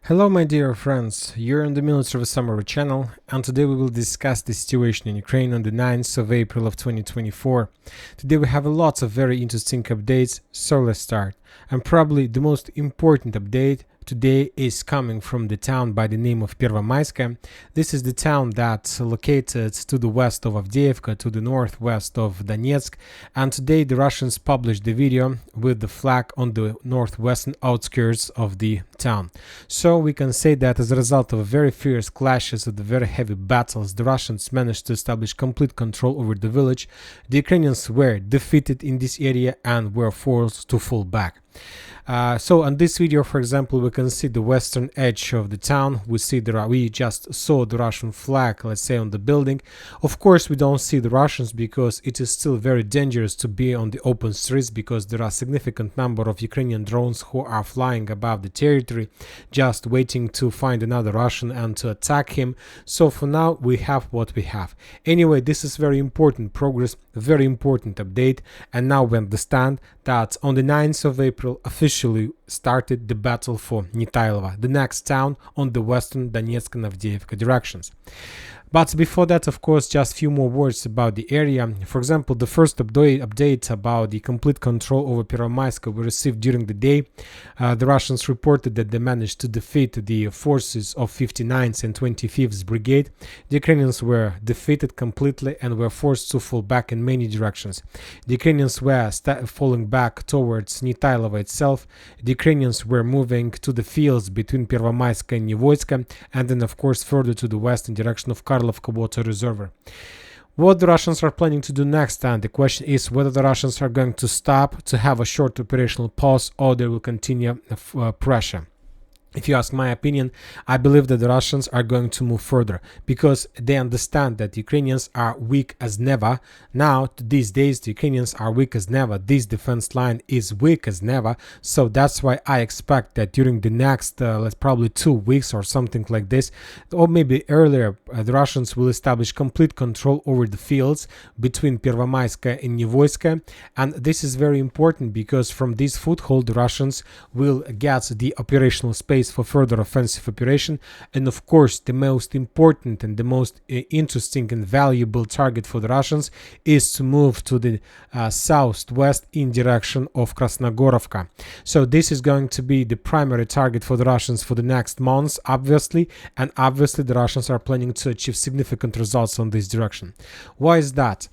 Hello my dear friends, you're on the Military Summary channel, and today we will discuss the situation in Ukraine on the 9th of April of 2024. Today we have lots of very interesting updates, so let's start. And probably the most important update today is coming from the town by the name of Pervomaiske. This is the town that's located to the west of Avdiivka, to the northwest of Donetsk, and today the Russians published the video with the flag on the northwestern outskirts of the town. So we can say that as a result of very fierce clashes, of the very heavy battles, the Russians managed to establish complete control over the village. The Ukrainians were defeated in this area and were forced to fall back. So on this video, for example, we can see the western edge of the town. We just saw the Russian flag, let's say, on the building. Of course, we don't see the Russians because it is still very dangerous to be on the open streets, because there are a significant number of Ukrainian drones who are flying above the territory, just waiting to find another Russian and to attack him. So for now, we have what we have. Anyway, this is very important progress, very important update, and now we understand that on the 9th of April officially started the battle for Nitailova, the next town on the western Donetsk and Avdiivka directions. But before that, of course, just a few more words about the area. For example, the first update about the complete control over Pervomaiske we received during the day. The Russians reported that they managed to defeat the forces of 59th and 25th Brigade. The Ukrainians were defeated completely and were forced to fall back in many directions. The Ukrainians were falling back towards Nitailova itself. The Ukrainians were moving to the fields between Pervomaiske and Nivoyska, and then, of course, further to the west in direction of Karlovka Water Reservoir. What the Russians are planning to do next, and the question is whether the Russians are going to stop to have a short operational pause, or they will continue pressure. If you ask my opinion, I believe that the Russians are going to move further because they understand that the Ukrainians are weak as never. Now, these days, the Ukrainians are weak as never. This defense line is weak as never. So that's why I expect that during the next, probably 2 weeks or something like this, or maybe earlier, the Russians will establish complete control over the fields between Pervomaiske and Nivoyska. And this is very important because from this foothold, the Russians will get the operational space for further offensive operation. And of course, the most important and the most interesting and valuable target for the Russians is to move to the southwest in direction of Krasnohorivka. So this is going to be the primary target for the Russians for the next months, obviously, and obviously the Russians are planning to achieve significant results on this direction. Why is that?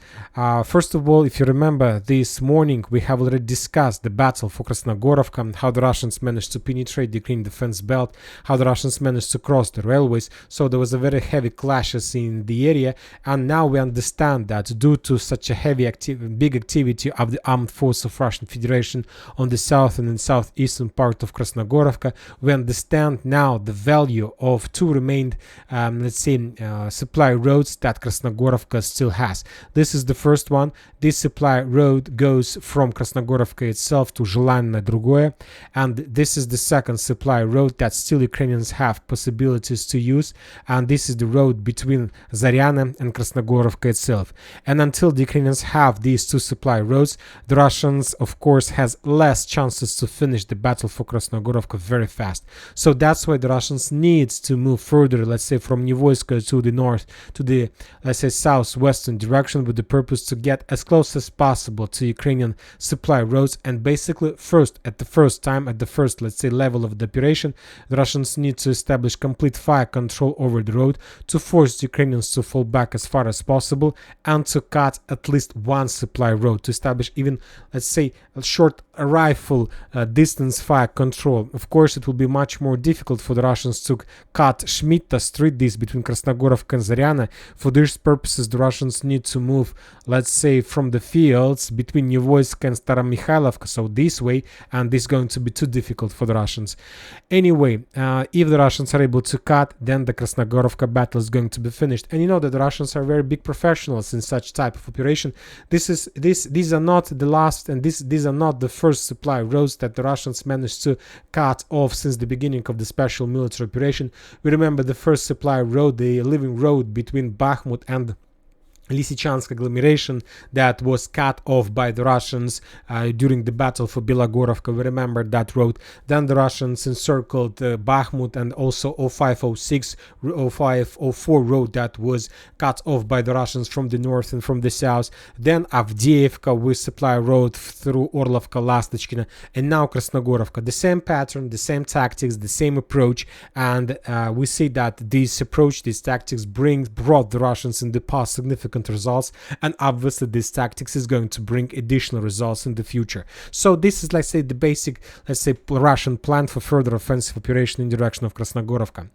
First of all, if you remember, this morning we have already discussed the battle for Krasnohorivka, how the Russians managed to penetrate the Ukrainian defense belt, how the Russians managed to cross the railways. So there was a very heavy clashes in the area, and now we understand that due to such a big activity of the armed force of Russian Federation on the southern and southeastern part of Krasnohorivka, we understand now the value of two remained, supply roads that Krasnohorivka still has. This is the first one. This supply road goes from Krasnohorivka itself to Zhelanное Drugoye, and this is the second supply road that still Ukrainians have possibilities to use, and this is the road between Zaryane and Krasnohorivka itself. And until the Ukrainians have these two supply roads, the Russians, of course, has less chances to finish the battle for Krasnohorivka very fast. So that's why the Russians need to move further, let's say from Nivoyska to the north, to the, let's say, southwestern direction, with the purpose to get as close as possible to Ukrainian supply roads. And basically, at the first, let's say, level of the operation, the Russians need to establish complete fire control over the road to force the Ukrainians to fall back as far as possible and to cut at least one supply road, to establish even, let's say, a short rifle distance fire control. Of course, it will be much more difficult for the Russians to cut Schmitta Street, this between Krasnohorivka and Zaryane. For these purposes, the Russians need to move, let's say, from the fields between Nivoysk and Staromikhailivka, so this way, and this is going to be too difficult for the Russians. Anyway, if the Russians are able to cut, then the Krasnohorivka battle is going to be finished. And you know that the Russians are very big professionals in such type of operation. These are not the last, and these are not the first supply roads that the Russians managed to cut off since the beginning of the special military operation. We remember the first supply road, the living road between Bakhmut and Lysychansk agglomeration that was cut off by the Russians during the battle for Belogorovka. We remember that road. Then the Russians encircled Bakhmut, and also 0506, 0504 road that was cut off by the Russians from the north and from the south. Then Avdiivka with supply road through Orlovka, Lastochkina, and now Krasnogorovka. The same pattern, the same tactics, the same approach, and we see that this approach, these tactics brought the Russians in the past significant results, and obviously this tactics is going to bring additional results in the future. So this is, let's say, the basic, let's say, Russian plan for further offensive operation in the direction of Krasnogorovka.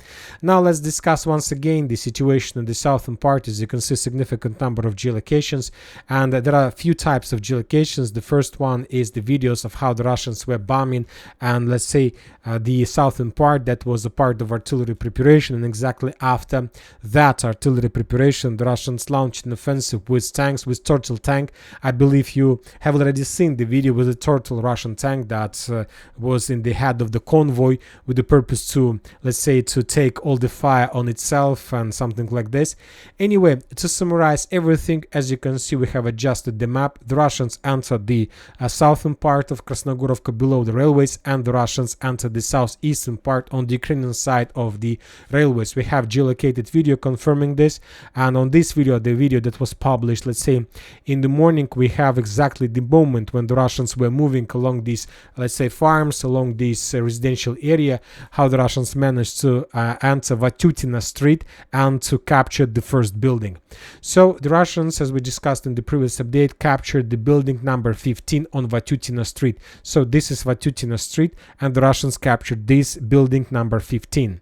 Now let's discuss once again the situation in the southern part. As you can see, significant number of geolocations, and there are a few types of geolocations. The first one is the videos of how the Russians were bombing, and let's say the southern part that was a part of artillery preparation, and exactly after that artillery preparation the Russians launched an offensive with tanks, with Turtle tank. I believe you have already seen the video with the Turtle Russian tank that was in the head of the convoy with the purpose to, let's say, to take all the fire on itself and something like this. Anyway, to summarize everything, as you can see, we have adjusted the map. The Russians entered the southern part of Krasnogorovka below the railways, and the Russians entered the southeastern part on the Ukrainian side of the railways. We have geolocated video confirming this, and on this video, the video that was published, let's say, in the morning, we have exactly the moment when the Russians were moving along these, let's say, farms, along this residential area, how the Russians managed to enter Vatutina Street and to capture the first building. So the Russians, as we discussed in the previous update, captured the building number 15 on Vatutina Street. So this is Vatutina Street, and the Russians captured this building number 15.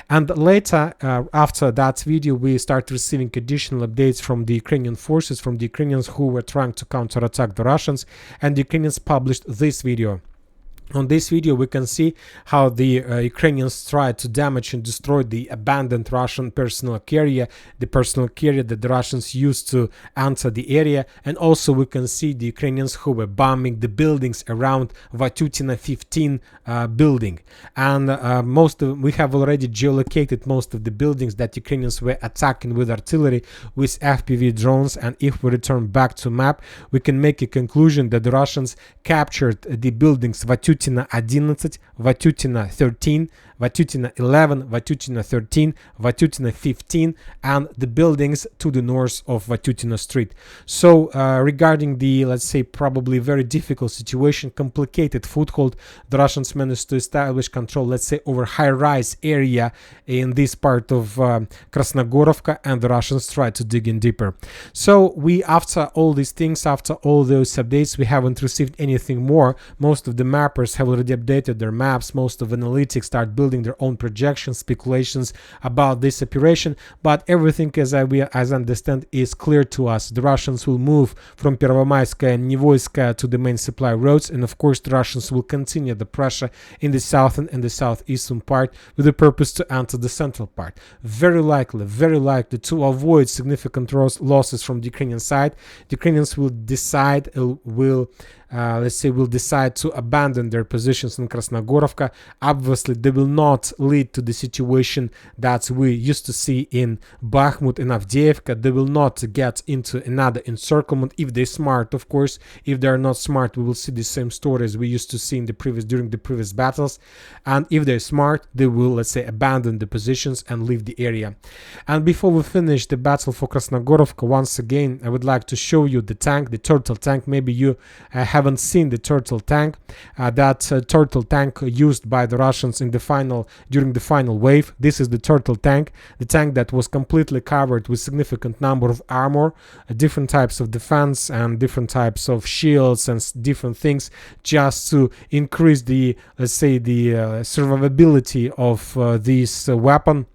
And later, after that video, we start receiving additional updates from the Ukrainian forces, from the Ukrainians who were trying to counterattack the Russians, and the Ukrainians published this video. On this video, we can see how the Ukrainians tried to damage and destroy the abandoned Russian personal carrier, the personal carrier that the Russians used to enter the area. And also we can see the Ukrainians who were bombing the buildings around Vatutina 15 building. And we have already geolocated most of the buildings that Ukrainians were attacking with artillery, with FPV drones. And if we return back to map, we can make a conclusion that the Russians captured the buildings Vatutina 11, Vatutina 13, Vatutina 11, Vatutina 13, Vatutina 15, and the buildings to the north of Vatutina Street. So regarding the, let's say, probably very difficult situation, complicated foothold, the Russians managed to establish control, let's say, over high-rise area in this part of Krasnogorovka, and the Russians tried to dig in deeper. So after all these things, after all those updates, we haven't received anything more. Most of the mappers have already updated their maps. Most of analytics start building their own projections, speculations about this operation, but everything, as I understand, is clear to us. The Russians will move from Pervomaiske and Nivoyska to the main supply roads, and of course the Russians will continue the pressure in the southern and the southeastern part with the purpose to enter the central part. Very likely to avoid significant losses from the Ukrainian side, the Ukrainians will decide will decide to abandon their positions in Krasnogorovka. Obviously, they will not lead to the situation that we used to see in Bakhmut and Avdiivka. They will not get into another encirclement if they're smart, of course. If they're not smart, we will see the same stories we used to see in during the previous battles. And if they're smart, they will, let's say, abandon the positions and leave the area. And before we finish the battle for Krasnogorovka, once again, I would like to show you the tank, the Turtle tank. Maybe you haven't seen the Turtle tank. That Turtle tank used by the Russians during the final wave. This is the Turtle tank, the tank that was completely covered with significant number of armor, different types of defense and different types of shields and different things, just to increase the, let's say, the survivability of this weapon.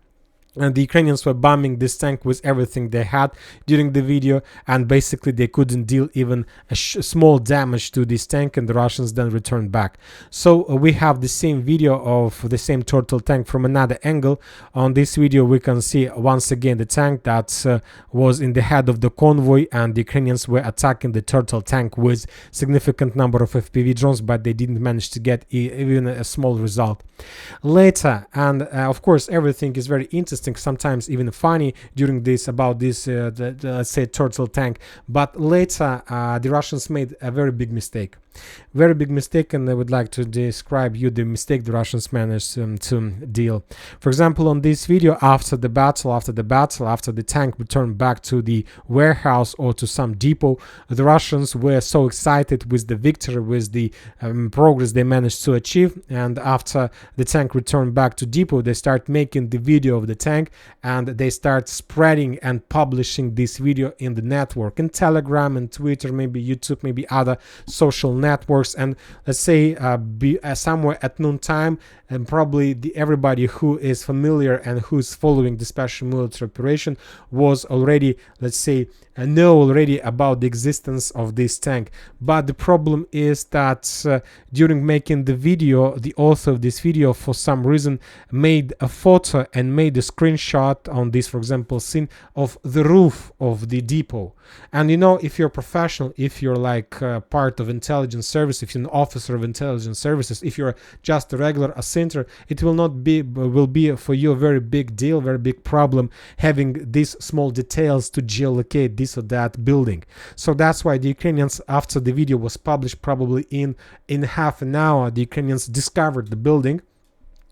And the Ukrainians were bombing this tank with everything they had during the video, and basically they couldn't deal even a small damage to this tank, and the Russians then returned back. So we have the same video of the same Turtle tank from another angle. On this video we can see once again the tank that was in the head of the convoy, and the Ukrainians were attacking the Turtle tank with significant number of FPV drones, but they didn't manage to get even a small result. Later, and of course everything is very interesting, interesting, sometimes even funny during this about this let's say turtle tank. But later the Russians made a very big mistake. Very big mistake, and I would like to describe you the mistake the Russians managed to deal. For example, on this video, after the tank returned back to the warehouse or to some depot, the Russians were so excited with the victory, with the progress they managed to achieve, and after the tank returned back to depot, they start making the video of the tank, and they start spreading and publishing this video in the network, in Telegram and Twitter, maybe YouTube, maybe other social networks. And let's say somewhere at noontime, and probably everybody who is familiar and who's following the special military operation was already, let's say, know already about the existence of this tank. But the problem is that during making the video, the author of this video for some reason made a photo and made a screenshot on this, for example, scene of the roof of the depot. And you know, if you're a professional, if you're like part of intelligence service, if you're an officer of intelligence services, if you're just a regular center, it will be for you a very big deal, very big problem having these small details to geolocate this or that building. So that's why the Ukrainians, after the video was published, probably in half an hour, the Ukrainians discovered the building,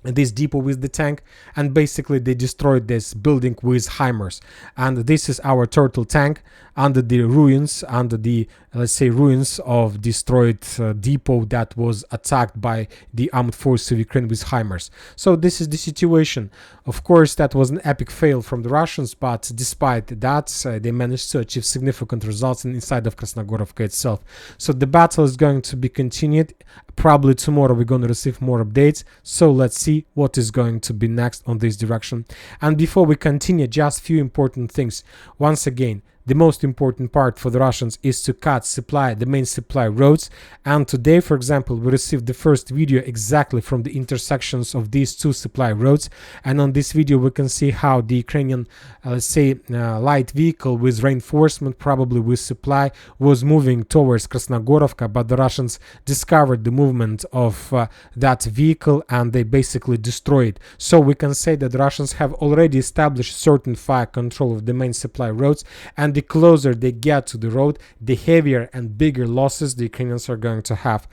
this depot with the tank, and basically they destroyed this building with HIMARS. And this is our turtle tank under the ruins, under the, let's say, ruins of destroyed depot that was attacked by the armed forces of Ukraine with HIMARS. So this is the situation. Of course, that was an epic fail from the Russians, but despite that, they managed to achieve significant results inside of Krasnohorivka itself. So the battle is going to be continued. Probably tomorrow we're going to receive more updates. So let's see what is going to be next on this direction. And before we continue, just a few important things. Once again, the most important part for the Russians is to cut the main supply roads. And today, for example, we received the first video exactly from the intersections of these two supply roads. And on this video, we can see how the Ukrainian, let's say, light vehicle with reinforcement, probably with supply, was moving towards Krasnohorivka. But the Russians discovered the movement of that vehicle and they basically destroyed it. So we can say that the Russians have already established certain fire control of the main supply roads, and the closer they get to the road, the heavier and bigger losses the Ukrainians are going to have.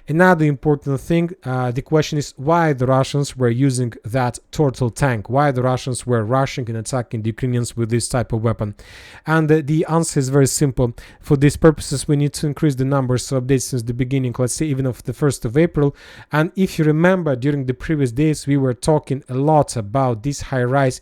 Another important thing, the question is why the Russians were using that turtle tank, why the Russians were rushing and attacking the Ukrainians with this type of weapon. And the answer is very simple. For these purposes, we need to increase the numbers of updates since the beginning, let's say even of the 1st of April. And if you remember, during the previous days, we were talking a lot about this high-rise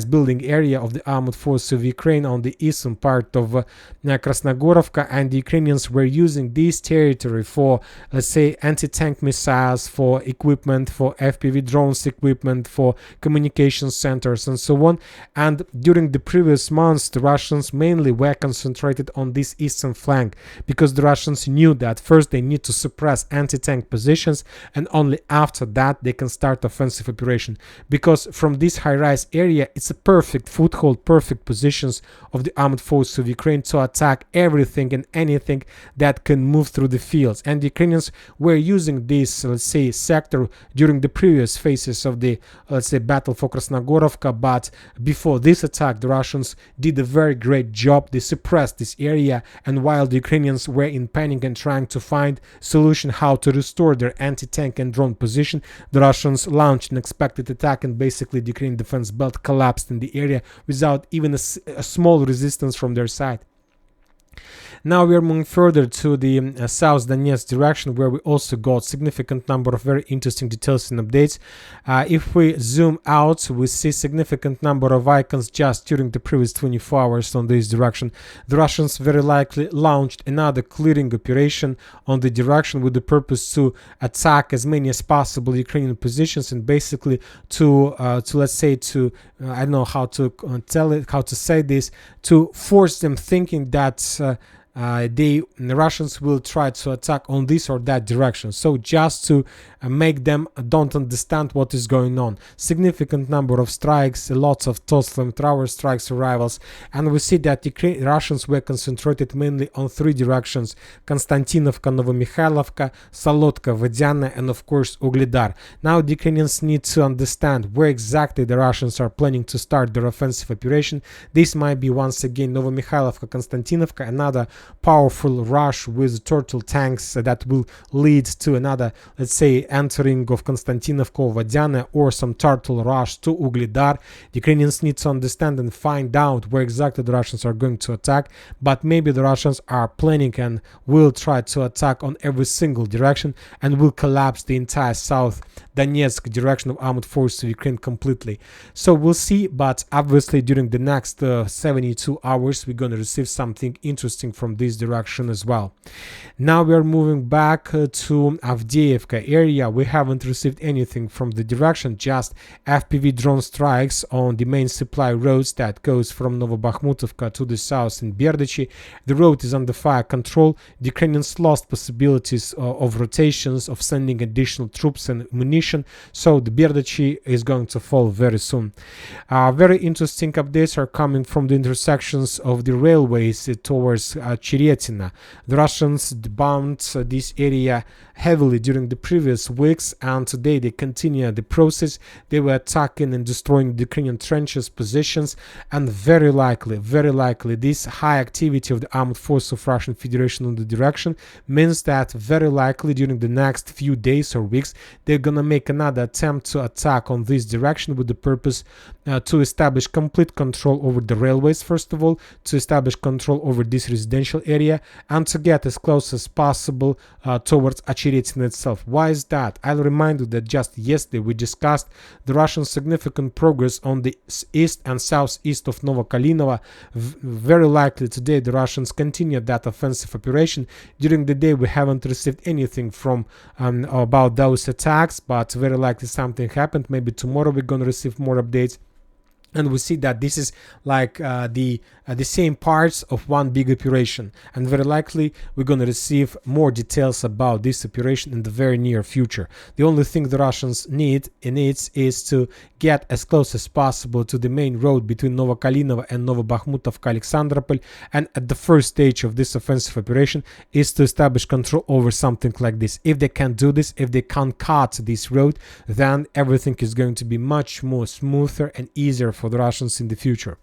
building area of the armed forces of Ukraine on the eastern part of Krasnohorivka, and the Ukrainians were using this territory for, let's say, anti-tank missiles, for equipment, for FPV drones equipment, for communication centers and so on. And during the previous months, the Russians mainly were concentrated on this eastern flank, because the Russians knew that first they need to suppress anti-tank positions, and only after that they can start offensive operation, because from this high-rise area it's a perfect foothold, perfect positions of the armed forces of Ukraine to attack everything and anything that can move through the fields. And the Ukrainians were using this, let's say, sector during the previous phases of the, let's say, battle for Krasnohorivka. But before this attack, the Russians did a very great job. They suppressed this area, and while the Ukrainians were in panic and trying to find solution how to restore their anti-tank and drone position, the Russians launched an unexpected attack, and basically the Ukrainian defense belt collapsed in the area without even a small resistance from their side. Now we are moving further to the South Donetsk direction, where we also got significant number of very interesting details and updates. If we zoom out, we see significant number of icons just during the previous 24 hours on this direction. The Russians very likely launched another clearing operation on the direction with the purpose to attack as many as possible Ukrainian positions, and basically to let's say, to I don't know how to say this, to force them thinking that the Russians will try to attack on this or that direction. So just to make them don't understand what is going on. Significant number of strikes, lots of flamethrower strikes arrivals, and we see that the Russians were concentrated mainly on three directions: Konstantinovka, Novomikhailivka, Solotka, Vodyane, and of course Ugledar. Now the Ukrainians need to understand where exactly the Russians are planning to start their offensive operation. This might be once again Novomikhailivka, Konstantinovka, another powerful rush with turtle tanks that will lead to another, let's say, entering of Konstantinovka or Vodyane, or some turtle rush to Ugledar. The Ukrainians need to understand and find out where exactly the Russians are going to attack, but maybe the Russians are planning and will try to attack on every single direction and will collapse the entire South Donetsk direction of armed forces of Ukraine completely. So we'll see, but obviously during the next 72 hours we're going to receive something interesting from this direction as well. Now we are moving back to Avdiivka area. We haven't received anything from the direction, just FPV drone strikes on the main supply roads that goes from Novobakhmutovka to the south in Berdichi. The road is under fire control. The Ukrainians lost possibilities of rotations, of sending additional troops and munition, so the Berdichi is going to fall very soon. Very interesting updates are coming from the intersections of the railways towards Cheretina. The Russians bombed this area heavily during the previous weeks, and today they continue the process. They were attacking and destroying the Ukrainian trenches positions, and very likely this high activity of the armed force of Russian Federation in the direction means that very likely during the next few days or weeks they're gonna make another attempt to attack on this direction with the purpose to establish complete control over the railways, first of all, to establish control over this residential area, and to get as close as possible towards Acheretin itself. Why is that? I'll remind you that just yesterday we discussed the Russian significant progress on the east and southeast of Novokalinova. Very likely today the Russians continue that offensive operation. During the day we haven't received anything from about those attacks, but very likely something happened. Maybe tomorrow we're going to receive more updates. And we see that this is like the same parts of one big operation, and very likely we're going to receive more details about this operation in the very near future. The only thing the Russians need is to get as close as possible to the main road between Novokalinova and Novobakhmutovka Alexandropol, and at the first stage of this offensive operation is to establish control over something like this. If they can do this, if they can cut this road, then everything is going to be much more smoother and easier for the Russians in the future.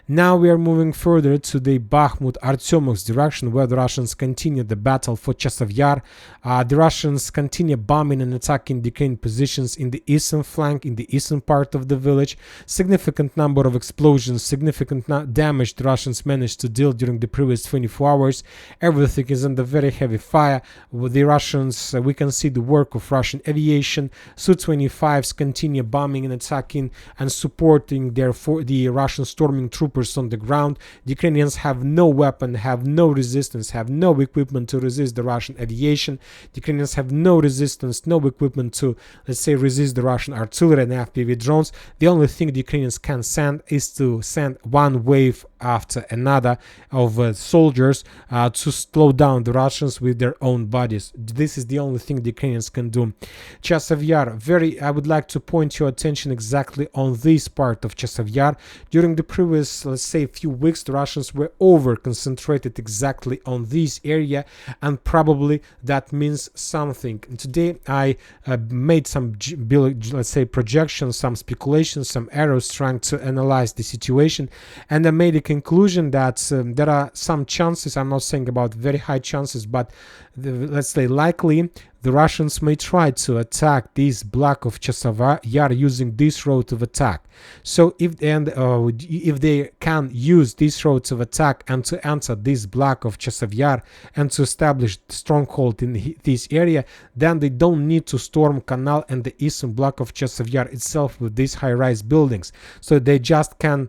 Now we are moving further to the Bakhmut-Artyomovsk direction, where the Russians continue the battle for Chasiv Yar. The Russians continue bombing and attacking the Ukrainian positions in the eastern flank, in the eastern part of the village. Significant number of explosions, significant damage the Russians managed to deal during the previous 24 hours. Everything is under very heavy fire. With the Russians, we can see the work of Russian aviation. Su-25s continue bombing and attacking and supporting the Russian storming troops on the ground. The Ukrainians have no weapon, have no resistance, have no equipment to resist the Russian aviation. The Ukrainians have no resistance, no equipment to, let's say, resist the Russian artillery and FPV drones. The only thing the Ukrainians can send is to send one wave after another of soldiers to slow down the Russians with their own bodies. This is the only thing the Ukrainians can do. Chasiv Yar, I would like to point your attention exactly on this part of Chasiv Yar. During the previous, let's say, few weeks, the Russians were over concentrated exactly on this area, and probably that means something. And today I made some, let's say, projections, some speculations, some arrows trying to analyze the situation, and I made a conclusion that there are some chances, I'm not saying about very high chances, but let's say likely, the Russians may try to attack this block of Chasiv Yar using this road of attack. So if they can use this roads of attack and to enter this block of Chasiv Yar and to establish stronghold in this area, then they don't need to storm Canal and the eastern block of Chasiv Yar itself with these high-rise buildings. So they just can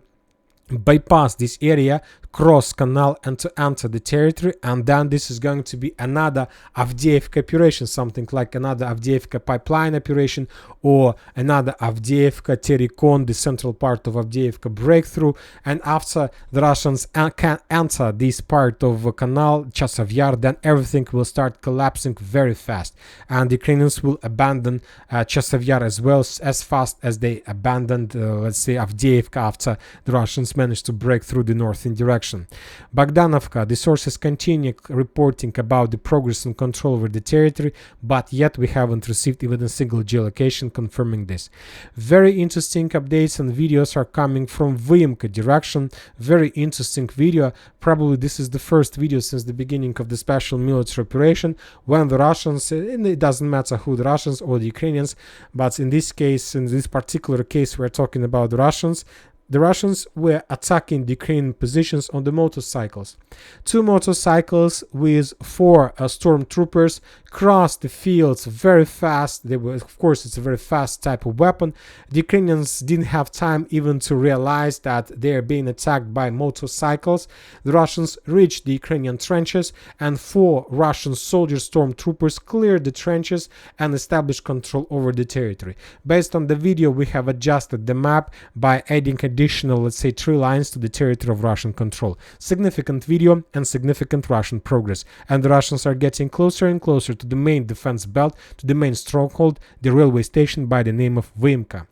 bypass this area, cross canal and to enter the territory, and then this is going to be another Avdiivka operation, something like another Avdiivka pipeline operation or another Avdiivka Terikon, the central part of Avdiivka breakthrough. And after the Russians can enter this part of canal Chasiv Yar, then everything will start collapsing very fast, and the Ukrainians will abandon Chasiv Yar as well, as fast as they abandoned let's say Avdiivka after the Russians managed to break through the northern direction. Bogdanovka, the sources continue reporting about the progress and control over the territory, but yet we haven't received even a single geolocation confirming this. Very interesting updates and videos are coming from Vyimka direction. Very interesting video. Probably this is the first video since the beginning of the special military operation when the Russians, and it doesn't matter who, the Russians or the Ukrainians, but in this case, in this particular case, we're talking about the Russians. The Russians were attacking the Ukrainian positions on the motorcycles. 2 motorcycles with 4 stormtroopers crossed the fields very fast. They were, of course, it's a very fast type of weapon. The Ukrainians didn't have time even to realize that they are being attacked by motorcycles. The Russians reached the Ukrainian trenches, and 4 Russian soldiers, stormtroopers, cleared the trenches and established control over the territory. Based on the video, we have adjusted the map by adding additional, let's say, 3 lines to the territory of Russian control. Significant video and significant Russian progress, and the Russians are getting closer and closer to the main defense belt, to the main stronghold, the railway station by the name of Vyimka.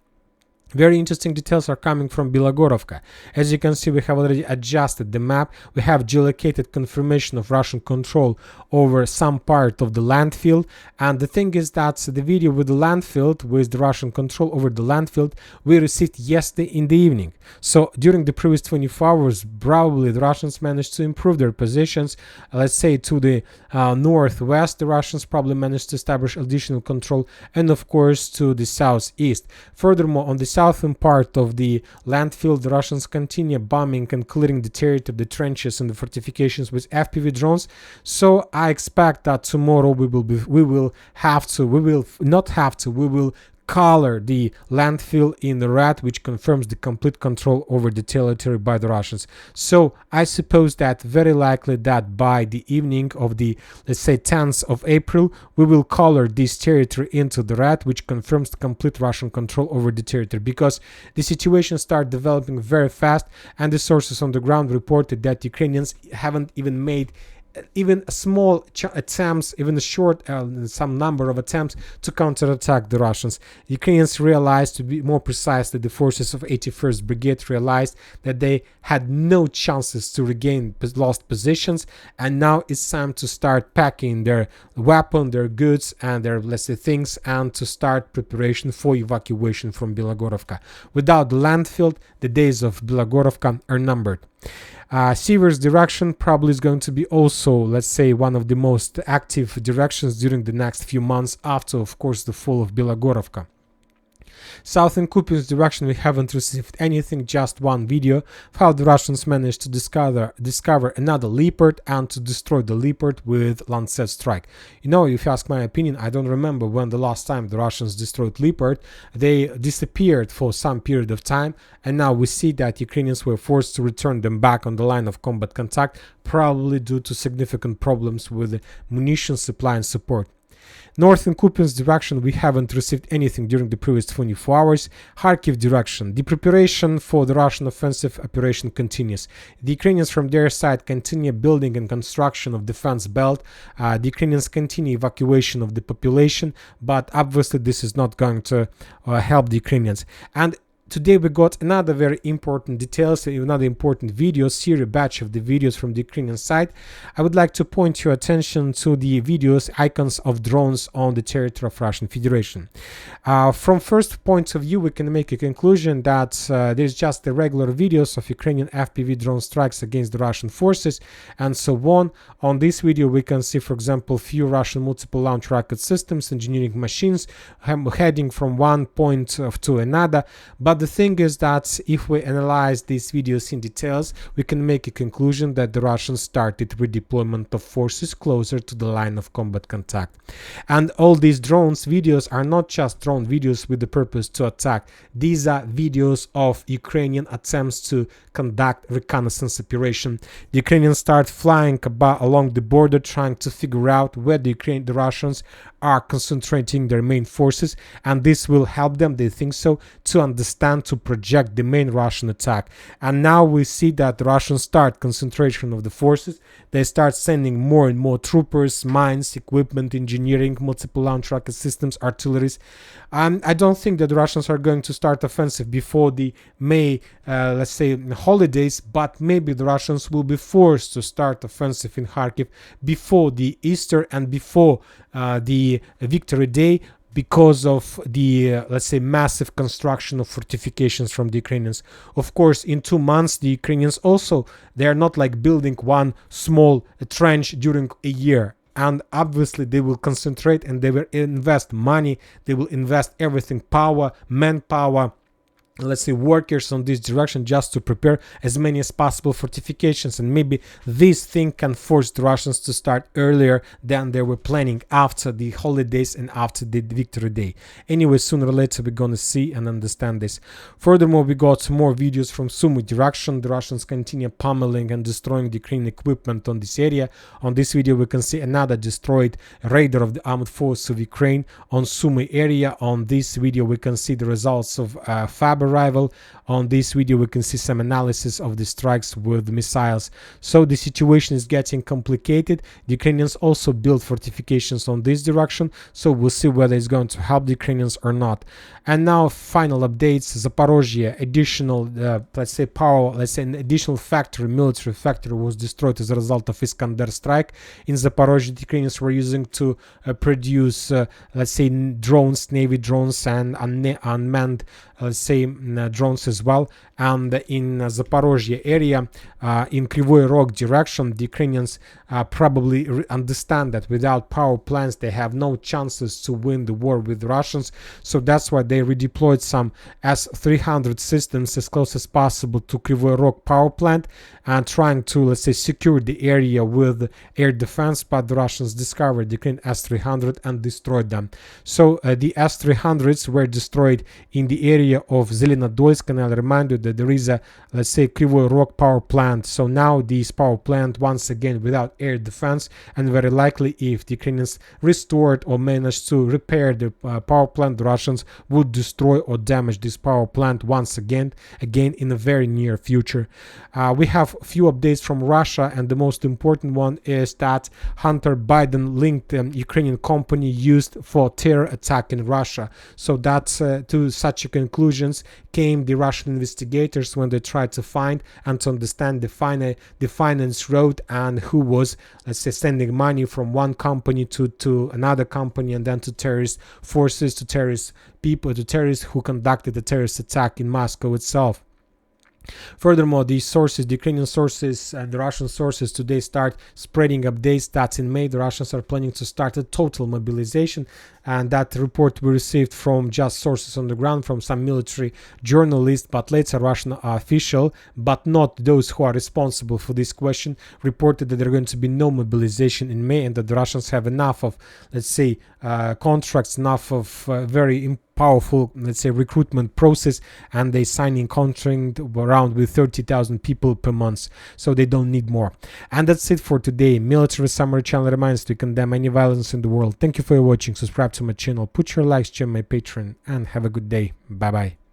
Very interesting details are coming from Bilogorovka. As you can see, we have already adjusted the map. We have geolocated confirmation of Russian control over some part of the landfill. And the thing is that the video with the landfill, with the Russian control over the landfill, we received yesterday in the evening. So during the previous 24 hours, probably the Russians managed to improve their positions. Let's say to the northwest, the Russians probably managed to establish additional control, and of course to the southeast. Furthermore, on the southern part of the landfill, the Russians continue bombing and clearing the territory, the trenches and the fortifications with FPV drones. So I expect that tomorrow we will color the landfill in the red, which confirms the complete control over the territory by the Russians. So I suppose that very likely that by the evening of the, let's say, 10th of April, we will color this territory into the red, which confirms the complete Russian control over the territory, because the situation started developing very fast, and the sources on the ground reported that Ukrainians haven't even made even a small attempts, even a short some number of attempts to counterattack the Russians. The Ukrainians realized, to be more precise, that the forces of 81st Brigade realized that they had no chances to regain lost positions, and now it's time to start packing their weapon, their goods, and their, let's say, things, and to start preparation for evacuation from Bilogorovka. Without the landfill, the days of Bilogorovka are numbered. Siever's direction probably is going to be also, let's say, one of the most active directions during the next few months after, of course, the fall of Bilogorovka. Southern Kupiansk direction, we haven't received anything, just one video of how the Russians managed to discover another Leopard and to destroy the Leopard with Lancet strike. You know, if you ask my opinion, I don't remember when the last time the Russians destroyed Leopard. They disappeared for some period of time, and now we see that Ukrainians were forced to return them back on the line of combat contact, probably due to significant problems with the munition supply and support. Northern Kupiansk direction, we haven't received anything during the previous 24 hours. Kharkiv direction, the preparation for the Russian offensive operation continues. The Ukrainians from their side continue building and construction of defense belt. The Ukrainians continue evacuation of the population, but obviously this is not going to help the Ukrainians. And today we got another very important details, another important video, series batch of the videos from the Ukrainian side. I would like to point your attention to the videos, icons of drones on the territory of Russian Federation. From first point of view, we can make a conclusion that there's just the regular videos of Ukrainian FPV drone strikes against the Russian forces and so on. On this video, we can see, for example, few Russian multiple launch rocket systems, engineering machines heading from one point to another. But But the thing is that if we analyze these videos in details, we can make a conclusion that the Russians started redeployment of forces closer to the line of combat contact. And all these drones videos are not just drone videos with the purpose to attack. These are videos of Ukrainian attempts to conduct reconnaissance operation. The Ukrainians start flying along the border, trying to figure out where the Russians are concentrating their main forces, and this will help them, they think so, to understand, to project the main Russian attack. And now we see that the Russians start concentration of the forces. They start sending more and more troopers, mines, equipment, engineering, multiple launch rocket systems, artilleries. I don't think that the Russians are going to start offensive before the May, let's say, holidays, but maybe the Russians will be forced to start offensive in Kharkiv before the Easter and before the Victory Day, because of the, let's say, massive construction of fortifications from the Ukrainians. Of course, in 2 months, the Ukrainians also, they are not like building one small trench during a year. And obviously they will concentrate and they will invest money, they will invest everything, power, manpower, let's say workers on this direction, just to prepare as many as possible fortifications. And maybe this thing can force the Russians to start earlier than they were planning, after the holidays and after the Victory Day. Anyway, sooner or later we're gonna see and understand this. Furthermore, we got more videos from Sumy direction. The Russians continue pummeling and destroying the Ukrainian equipment on this area. On this video we can see another destroyed radar of the armed force of Ukraine on Sumy area. On this video we can see the results of FAB arrival. On this video we can see some analysis of the strikes with missiles. So the situation is getting complicated. The Ukrainians also build fortifications on this direction, so we'll see whether it's going to help the Ukrainians or not. And now final updates. Zaporozhye, additional let's say power, let's say an additional factory, military factory, was destroyed as a result of Iskander strike. In Zaporozhye, the Ukrainians were using to produce let's say drones, navy drones, and unmanned let's say drones as well. And in Zaporozhye area, in Kryvyi Rog direction, the Ukrainians probably understand that without power plants they have no chances to win the war with the Russians. So that's why they redeployed some S-300 systems as close as possible to Kryvyi Rog power plant, and trying to, let's say, secure the area with air defense. But the Russians discovered the Ukrainian S-300 and destroyed them. So the S-300s were destroyed in the area of Zelenodolsk, and I'll remind you that there is a, let's say, Kryvyi Rog power plant. So now this power plant, once again without air defense, and very likely if the Ukrainians restored or managed to repair the power plant, the Russians would destroy or damage this power plant once again in the very near future. We have a few updates from Russia, and the most important one is that Hunter Biden linked Ukrainian company used for terror attack in Russia. So that's to such conclusions came the Russian investigators when they tried to find and to understand the finance route and who was, let's say, sending money from one company to another company, and then to terrorist forces, to terrorist people, to terrorists who conducted the terrorist attack in Moscow itself. Furthermore, these sources, the Ukrainian sources and the Russian sources, today start spreading updates that in May the Russians are planning to start a total mobilization. And that report we received from just sources on the ground, from some military journalists, but later Russian official, but not those who are responsible for this question, reported that there are going to be no mobilization in May, and that the Russians have enough of, let's say, contracts, enough of very powerful, let's say, recruitment process, and they signing contract around with 30,000 people per month, so they don't need more. And that's it for today. Military Summary channel reminds to condemn any violence in the world. Thank you for watching. Subscribe to my channel, put your likes, join my Patreon, and have a good day. Bye bye.